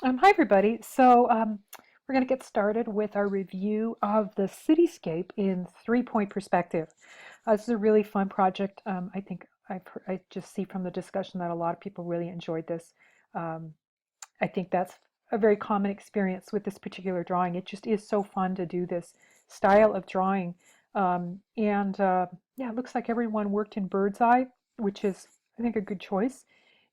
Hi everybody. We're going to get started with our review of the cityscape in three-point perspective. This is a really fun project. I think I just see from the discussion that a lot of people really enjoyed this. Um, I think that's a very common experience with this particular drawing. It just is so fun to do this style of drawing. Yeah, it looks like everyone worked in bird's eye, which is, I think, a good choice.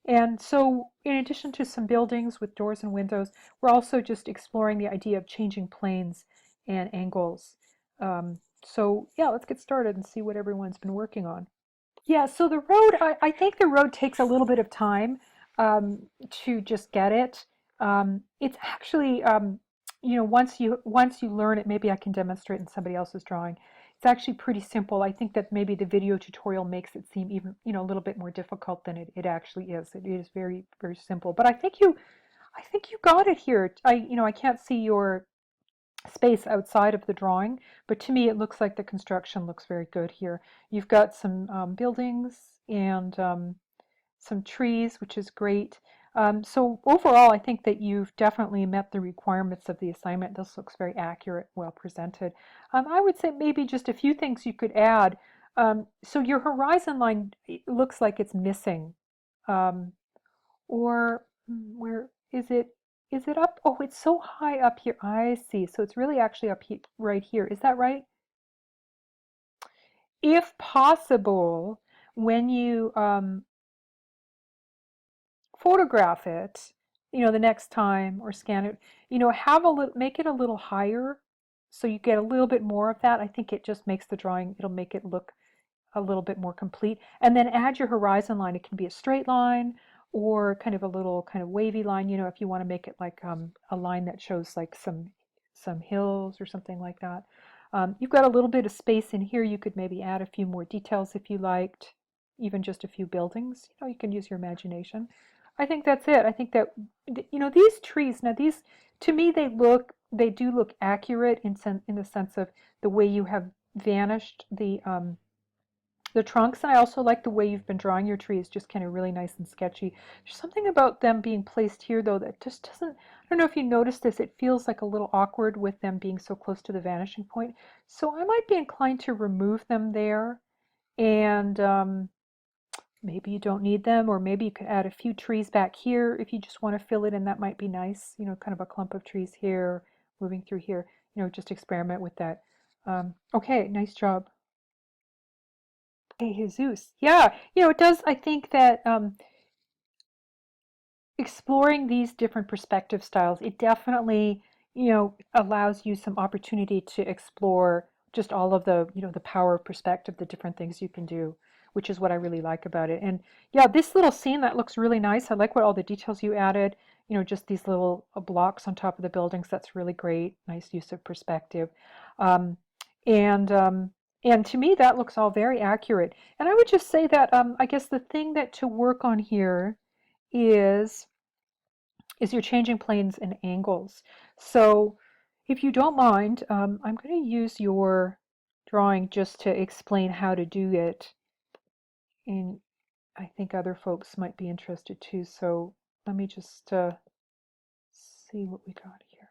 And so, in addition to some buildings with doors and windows, we're also just exploring the idea of changing planes and angles. Yeah, let's get started and see what everyone's been working on. Yeah, so the road, I think the road takes a little bit of time to just get it. It's actually, once you learn it, maybe I can demonstrate in somebody else's drawing. It's actually pretty simple. I think that maybe the video tutorial makes it seem even, a little bit more difficult than it actually is. It is very, very simple. But I think you got it here. I can't see your space outside of the drawing, but to me it looks like the construction looks very good here. You've got some buildings and some trees, which is great. So overall, I think that you've definitely met the requirements of the assignment. This looks very accurate, well presented. I would say maybe just a few things you could add. So your horizon line looks like it's missing. Um, or where is it? Is it up? Oh, it's so high up here. I see. So it's really actually up he right here. Is that right? If possible, when you photograph it, the next time or scan it, have a little, make it a little higher so you get a little bit more of that. I think it just makes the drawing, it'll make it look a little bit more complete. And then add your horizon line. It can be a straight line or kind of a little kind of wavy line, if you want to make it like a line that shows like some hills or something like that. You've got a little bit of space in here. You could maybe add a few more details if you liked, even just a few buildings. You can use your imagination. I think that's it. I think that these trees, now these, to me, they do look accurate in the sense of the way you have vanished the trunks. And I also like the way you've been drawing your trees, just kind of really nice and sketchy. There's something about them being placed here, though, that just doesn't, I don't know if you noticed this, it feels like a little awkward with them being so close to the vanishing point. So I might be inclined to remove them there. And maybe you don't need them, or maybe you could add a few trees back here if you just want to fill it in. That might be nice, kind of a clump of trees here, moving through here, just experiment with that. Okay, nice job. Hey, Jesus. Yeah, it does. I think that exploring these different perspective styles, it definitely, allows you some opportunity to explore just all of the power of perspective, the different things you can do, which is what I really like about it. And yeah, this little scene that looks really nice. I like what all the details you added, just these little blocks on top of the buildings. That's really great. Nice use of perspective. Um, and um, and to me, that looks all very accurate. And I would just say that I guess the thing that to work on here is you're changing planes and angles. So if you don't mind, I'm going to use your drawing just to explain how to do it. And I think other folks might be interested too. So let me just see what we got here.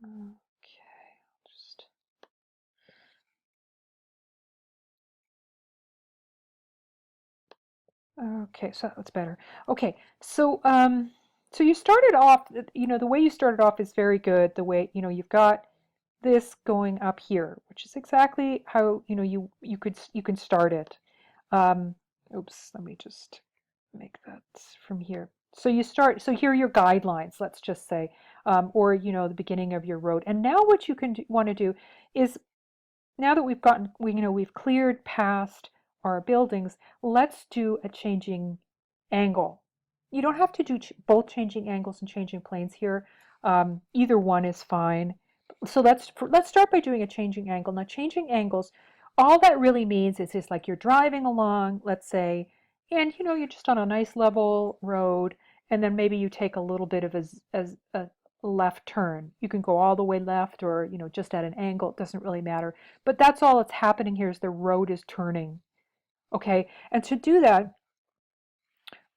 Okay, just okay, so that's better. Okay, so you started off, the way you started off is very good. The way, you've got this going up here, which is exactly how, you can start it. Um, oops, let me just make that from here. So you start, so here are your guidelines, let's just say, or, the beginning of your road. And now what you can want to do is, now that we've cleared past our buildings, let's do a changing angle. You don't have to do both changing angles and changing planes here. Either one is fine. So let's start by doing a changing angle. Now, changing angles, all that really means is it's like you're driving along, let's say, and you're just on a nice level road, and then maybe you take a little bit of a left turn. You can go all the way left or, just at an angle. It doesn't really matter. But that's all that's happening here is the road is turning. Okay. And to do that,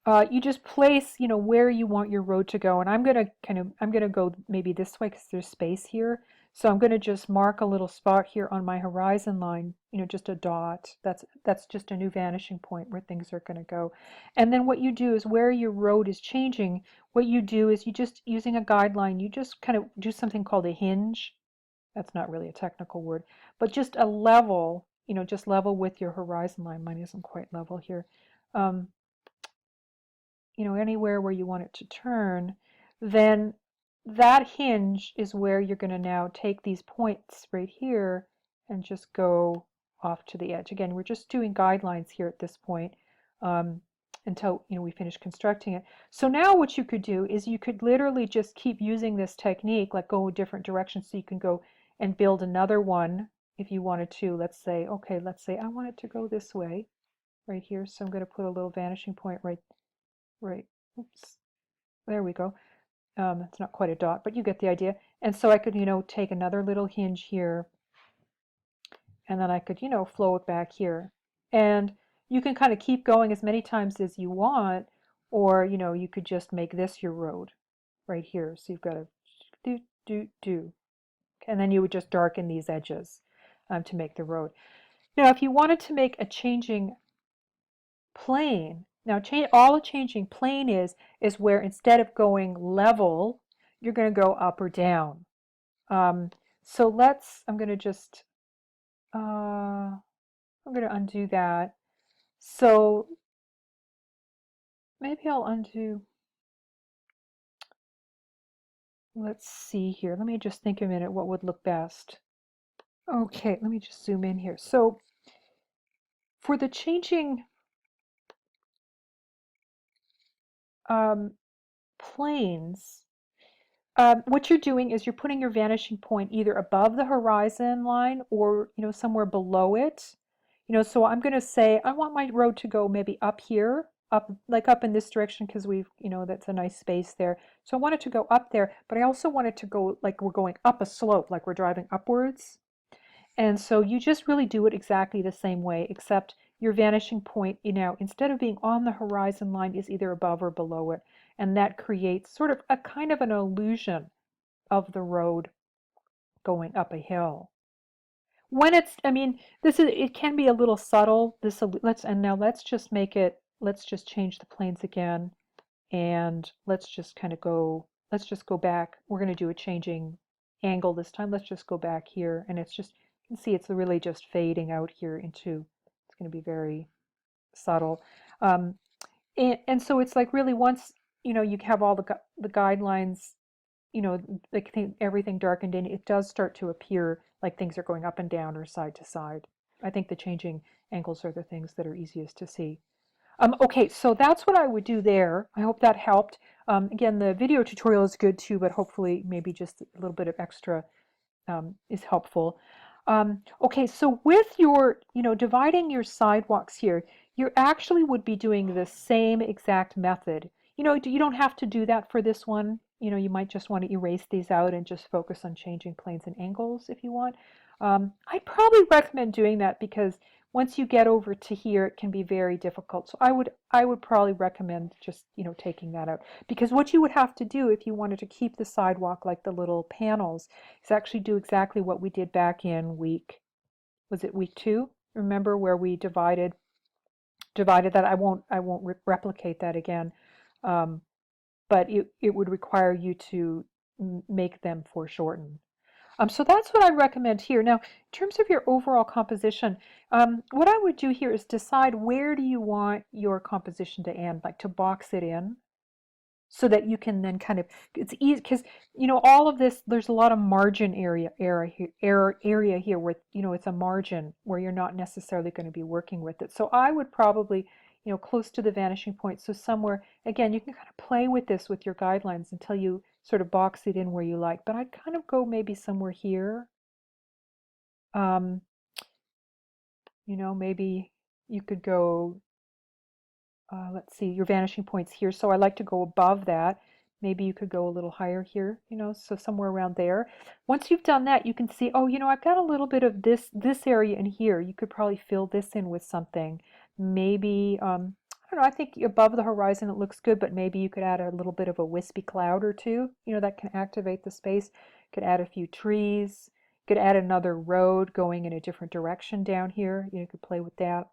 You just place, where you want your road to go. And I'm gonna go maybe this way because there's space here. So I'm gonna just mark a little spot here on my horizon line, just a dot. That's just a new vanishing point where things are gonna go. And then what you do is where your road is changing, what you do is you just, using a guideline, you just kind of do something called a hinge. That's not really a technical word, but just a level, just level with your horizon line. Mine isn't quite level here. Um, Anywhere where you want it to turn, then that hinge is where you're going to now take these points right here and just go off to the edge. Again, we're just doing guidelines here at this point um, until we finish constructing it. So now what you could do is you could literally just keep using this technique, like go different directions, so you can go and build another one if you wanted to. Let's say, okay, let's say I want it to go this way right here. So I'm going to put a little vanishing point right, oops, there we go. It's not quite a dot, but you get the idea. And so I could, take another little hinge here, and then I could, flow it back here. And you can kind of keep going as many times as you want, or, you could just make this your road right here. So you've got a do. And then you would just darken these edges to make the road. Now, if you wanted to make a changing plane. Now, all a changing plane is where instead of going level, you're going to go up or down. So I'm going to just, I'm going to undo that. So maybe I'll undo, let's see here. Let me just think a minute what would look best. Okay, let me just zoom in here. So for the changing planes, what you're doing is you're putting your vanishing point either above the horizon line or somewhere below it. So I'm going to say I want my road to go maybe up here, up in this direction because that's a nice space there. So I want it to go up there, but I also want it to go like we're going up a slope, like we're driving upwards. And so you just really do it exactly the same way, except your vanishing point, instead of being on the horizon line, is either above or below it. And that creates sort of a kind of an illusion of the road going up a hill. When I mean, it can be a little subtle. Let's just let's just change the planes again. And let's just go back. We're going to do a changing angle this time. Let's just go back here. And you can see it's really just fading out here it's going to be very subtle. Um, and so it's like really once, you have all the guidelines, like everything darkened in, it does start to appear like things are going up and down or side to side. I think the changing angles are the things that are easiest to see. Okay, so that's what I would do there. I hope that helped. Again, the video tutorial is good too, but hopefully maybe just a little bit of extra is helpful. Okay, so with your, dividing your sidewalks here, you actually would be doing the same exact method. You don't have to do that for this one. You might just want to erase these out and just focus on changing planes and angles if you want. I probably recommend doing that because once you get over to here, it can be very difficult. So I would probably recommend just, taking that out. Because what you would have to do if you wanted to keep the sidewalk like the little panels is actually do exactly what we did back in was it week 2? Remember where we divided that? I won't replicate that again. But it would require you to make them foreshorten. So that's what I recommend here. Now, in terms of your overall composition, what I would do here is decide where do you want your composition to end, like to box it in, so that you can then kind of, it's easy because, all of this, there's a lot of margin area here where, it's a margin where you're not necessarily going to be working with it. So I would probably, close to the vanishing point. So somewhere, again, you can kind of play with this with your guidelines until you sort of box it in where you like. But I'd kind of go maybe somewhere here. Um, maybe you could go, let's see, your vanishing points here. So I like to go above that. Maybe you could go a little higher here, so somewhere around there. Once you've done that, you can see, oh, I've got a little bit of this area in here. You could probably fill this in with something. Maybe, I don't know, I think above the horizon it looks good, but maybe you could add a little bit of a wispy cloud or two, that can activate the space. Could add a few trees. Could add another road going in a different direction down here. You could play with that.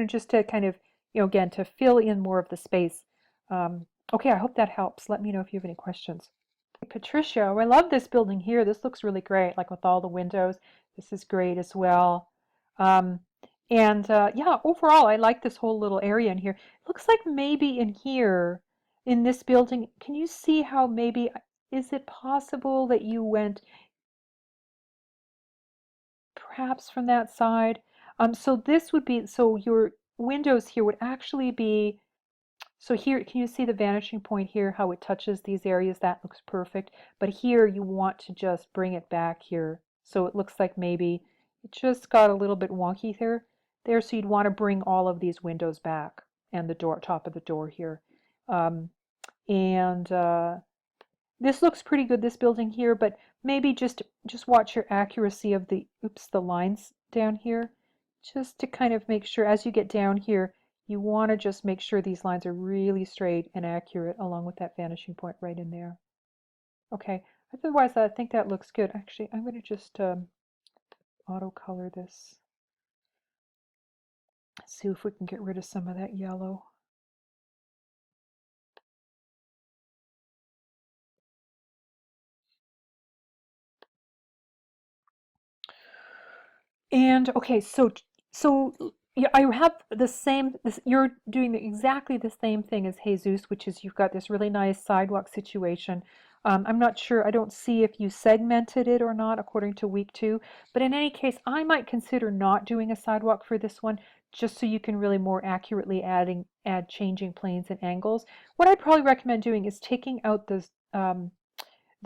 Just to kind of, again, to fill in more of the space. Okay, I hope that helps. Let me know if you have any questions. Patricia, oh, I love this building here. This looks really great, like with all the windows. This is great as well. Um, and yeah, overall, I like this whole little area in here. It looks like maybe in here, in this building, can you see how maybe, is it possible that you went perhaps from that side? So this would be, so your windows here would actually be, so here, can you see the vanishing point here, how it touches these areas? That looks perfect. But here you want to just bring it back here. So it looks like maybe it just got a little bit wonky there. So you'd want to bring all of these windows back and the door, top of the door here. Um, and this looks pretty good, this building here, but maybe just watch your accuracy of the, oops, the lines down here, just to kind of make sure as you get down here, you want to just make sure these lines are really straight and accurate along with that vanishing point right in there. Okay, otherwise I think that looks good. Actually, I'm going to just auto color this. See if we can get rid of some of that yellow. And okay, so yeah, I have the same. You're doing exactly the same thing as Jesus, which is you've got this really nice sidewalk situation. I'm not sure. I don't see if you segmented it or not according to week 2. But in any case, I might consider not doing a sidewalk for this one, just so you can really more accurately add changing planes and angles. What I'd probably recommend doing is taking out the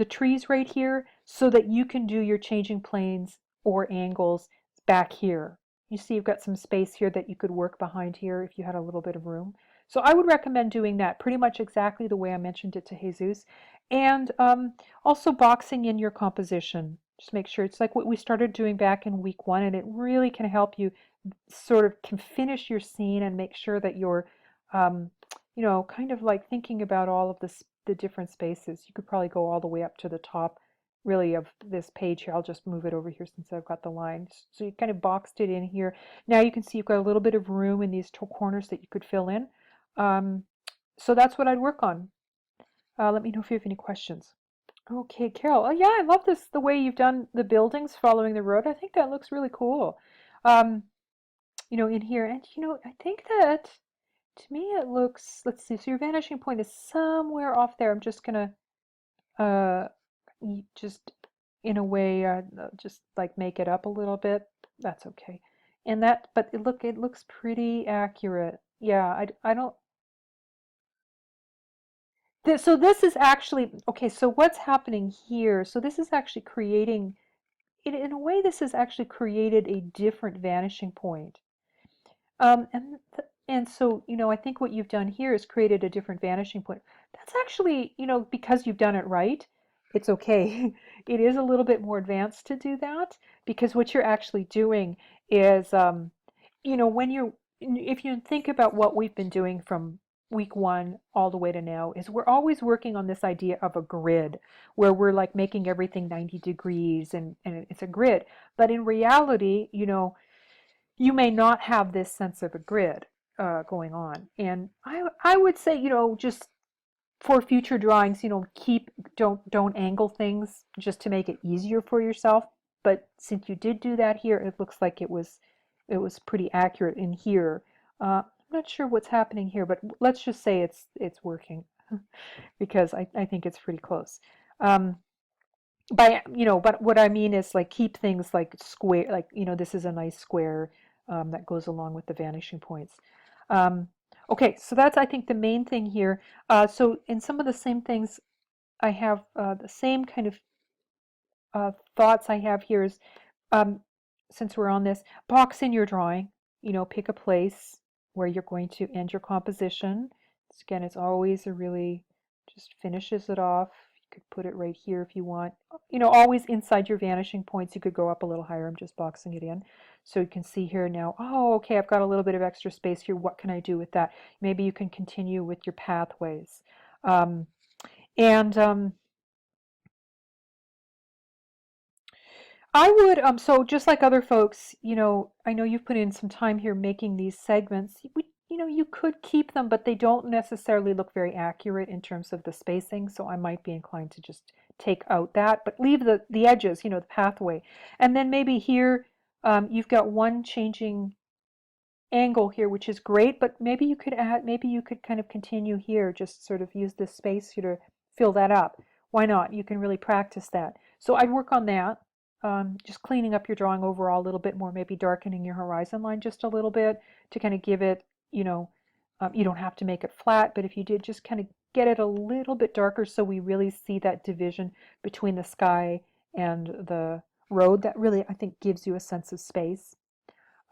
trees right here so that you can do your changing planes or angles back here. You see you've got some space here that you could work behind here if you had a little bit of room. So I would recommend doing that pretty much exactly the way I mentioned it to Jesus. And also boxing in your composition. Just make sure it's like what we started doing back in week 1, and it really can help you sort of can finish your scene and make sure that you're um, kind of like thinking about all of the different spaces. You could probably go all the way up to the top really of this page here. I'll just move it over here since I've got the lines. So you kind of boxed it in here. Now you can see you've got a little bit of room in these two corners that you could fill in. So that's what I'd work on. Let me know if you have any questions. Okay, Carol. Oh yeah, I love the way you've done the buildings following the road. I think that looks really cool. Um, in here. And I think that to me it looks, let's see, so your vanishing point is somewhere off there. I'm just gonna uh just in a way just like make it up a little bit. That's okay. And that, but it looks pretty accurate. Yeah, I don't so this is actually okay, so what's happening here? So this is actually creating in a way this has actually created a different vanishing point. And so, I think what you've done here is created a different vanishing point. That's actually, because you've done it right, it's okay. It is a little bit more advanced to do that because what you're actually doing is, when if you think about what we've been doing from week 1 all the way to now, is we're always working on this idea of a grid where we're like making everything 90 degrees and it's a grid. But in reality, you may not have this sense of a grid going on. And I would say, just for future drawings, don't angle things just to make it easier for yourself. But since you did do that here, it looks like it was pretty accurate in here. I'm not sure what's happening here, but let's just say it's working because I think it's pretty close. Um, but what I mean is like keep things like square, like, this is a nice square that goes along with the vanishing points. Um, okay, so that's, I think, the main thing here. So in some of the same things, I have the same kind of thoughts I have here is, um, since we're on this, box in your drawing, pick a place where you're going to end your composition. Again, it's always a really, just finishes it off. You could put it right here if you want. always inside your vanishing points. You could go up a little higher. I'm just boxing it in. So you can see here now, oh, okay, I've got a little bit of extra space here. What can I do with that? Maybe you can continue with your pathways. Um, and I would, so just like other folks, I know you've put in some time here making these segments. You could keep them, but they don't necessarily look very accurate in terms of the spacing. So I might be inclined to just take out that, but leave the edges, the pathway. And then maybe here, you've got one changing angle here, which is great, but maybe you could kind of continue here, just sort of use this space here to fill that up. Why not? You can really practice that. So I'd work on that, just cleaning up your drawing overall a little bit more, maybe darkening your horizon line just a little bit to kind of give it, you don't have to make it flat, but if you did, just kind of get it a little bit darker so we really see that division between the sky and the road. That really, I think, gives you a sense of space.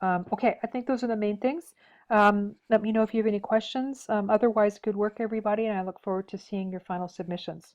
Okay, I think those are the main things. Let me know if you have any questions. Otherwise, good work, everybody, and I look forward to seeing your final submissions.